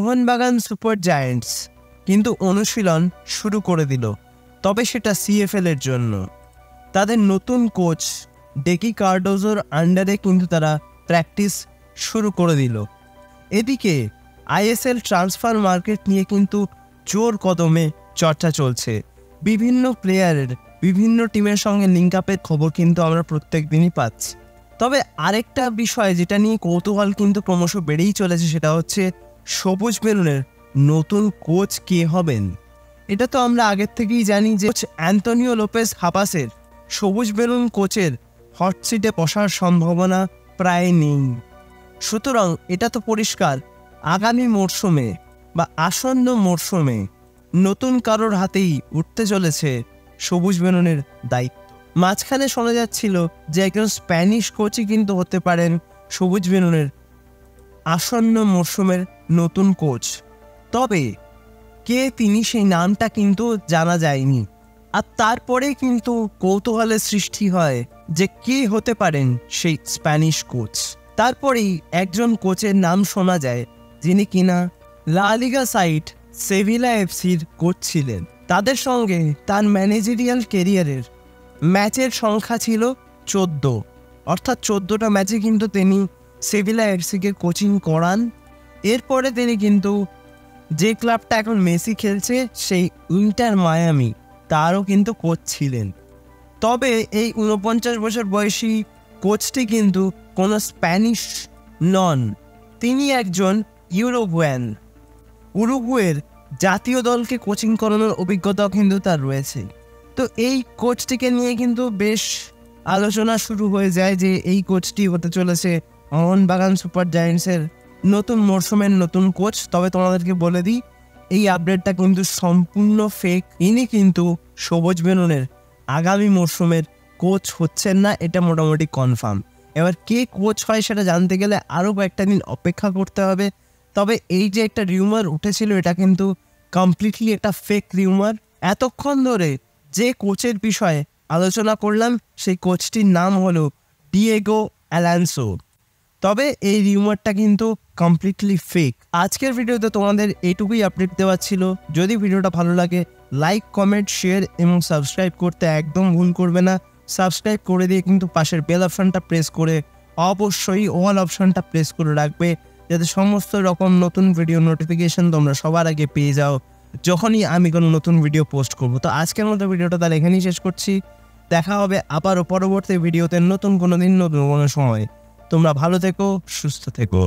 Mohun Bagan super giants কিন্তু অনুশীলন শুরু করে দিল, তবে সেটা সিএফএল এর জন্য। তাদের নতুন কোচ ডেকি কার্ডোজোর আন্ডারে কিন্তু তারা প্র্যাকটিস শুরু করে দিল। এদিকে আইএসএল ট্রান্সফার মার্কেট নিয়ে কিন্তু জোর কদমে চর্চা চলছে। বিভিন্ন প্লেয়ারের বিভিন্ন টিমের সঙ্গে লিঙ্ক আপের খবর কিন্তু আমরা প্রত্যেক দিনই পাচ্ছি। তবে আরেকটা বিষয় যেটা নিয়ে কৌতূহল কিন্তু ক্রমশ বেড়েই চলেছে, সেটা হচ্ছে সবুজ বেলুনের নতুন কোচ কে হবেন। এটা তো আমরা আগের থেকেই জানি যে অ্যান্তোনিও লোপেস হাপাসের সবুজ বেলুন কোচের হট সিটে বসার সম্ভাবনা প্রায় নেই। সুতরাং এটা তো পরিষ্কার আগামী মরশুমে বা আসন্ন মরশুমে নতুন কারোর হাতেই উঠতে চলেছে সবুজ বেলুনের দায়িত্ব। মাঝখানে শোনা যাচ্ছিল যে একজন স্প্যানিশ কোচই কিন্তু হতে পারেন সবুজ বেলুনের আসন্ন মরশুমের নতুন কোচ, তবে কে তিনি সেই নামটা কিন্তু জানা যায়নি। আর তারপরে কিন্তু কৌতূহলের সৃষ্টি হয় যে কে হতে পারেন সেই স্প্যানিশ কোচ। তারপরেই একজন কোচের নাম শোনা যায় যিনি কিনা লা লিগা সাইড সেভিলা এফসির কোচ ছিলেন। তাদের সঙ্গে তার ম্যানেজেরিয়াল ক্যারিয়ারের ম্যাচের সংখ্যা ছিল 14, অর্থাৎ 14টা ম্যাচে কিন্তু তিনি সেভিলা এফসিকে কোচিং করান। এরপরে তিনি কিন্তু যে ক্লাবটা এখন মেসি খেলছে সেই ইন্টার মায়ামি তারও কিন্তু কোচ ছিলেন। তবে এই 49 বছর বয়সী কোচটি কিন্তু কোনো স্প্যানিশ নন, তিনি একজন ইউরোগুয়ান। উরুগুয়ের জাতীয় দলকে কোচিং করানোর অভিজ্ঞতাও কিন্তু তার রয়েছে। তো এই কোচটিকে নিয়ে কিন্তু বেশ আলোচনা শুরু হয়ে যায় যে এই কোচটি হতে চলেছে মোহনবাগান সুপার জায়ান্টসের নতুন মরশুমের নতুন কোচ। তবে তোমাদেরকে বলে দিই, এই আপডেটটা কিন্তু সম্পূর্ণ ফেক। ইনি কিন্তু সবুজ বেলুনের আগামী মরশুমের কোচ হচ্ছেন না, এটা মোটামুটি কনফার্ম। এবার কে কোচ হয় সেটা জানতে গেলে আরও কয়েকটা দিন অপেক্ষা করতে হবে। তবে এই যে একটা রিউমার উঠেছিল এটা কিন্তু কমপ্লিটলি একটা ফেক রিউমার। এতক্ষণ ধরে যে কোচের বিষয়ে আলোচনা করলাম সেই কোচটির নাম হলো ডিয়েগো অ্যালানসো। তবে এই রিউমারটা কিন্তু কমপ্লিটলি ফেক। আজকের ভিডিওতে তোমাদের এইটুকুই আপডেট দেওয়া ছিল। যদি ভিডিওটা ভালো লাগে লাইক, কমেন্ট, শেয়ার এবং সাবস্ক্রাইব করতে একদম ভুল করবে না। সাবস্ক্রাইব করে দিয়ে কিন্তু পাশের বেল অপশনটা প্রেস করে অবশ্যই অল অপশনটা প্রেস করে রাখবে, যাতে সমস্ত রকম নতুন ভিডিও নোটিফিকেশন তোমরা সবার আগে পেয়ে যাও যখনই আমি কোনো নতুন ভিডিও পোস্ট করব। তো আজকের মতো ভিডিওটা তাহলে এখানেই শেষ করছি। দেখা হবে আবারও পরবর্তী ভিডিওতে নতুন কোনো দিন নতুন কোনো সময়। তোমরা ভালো থেকো, সুস্থ থেকো।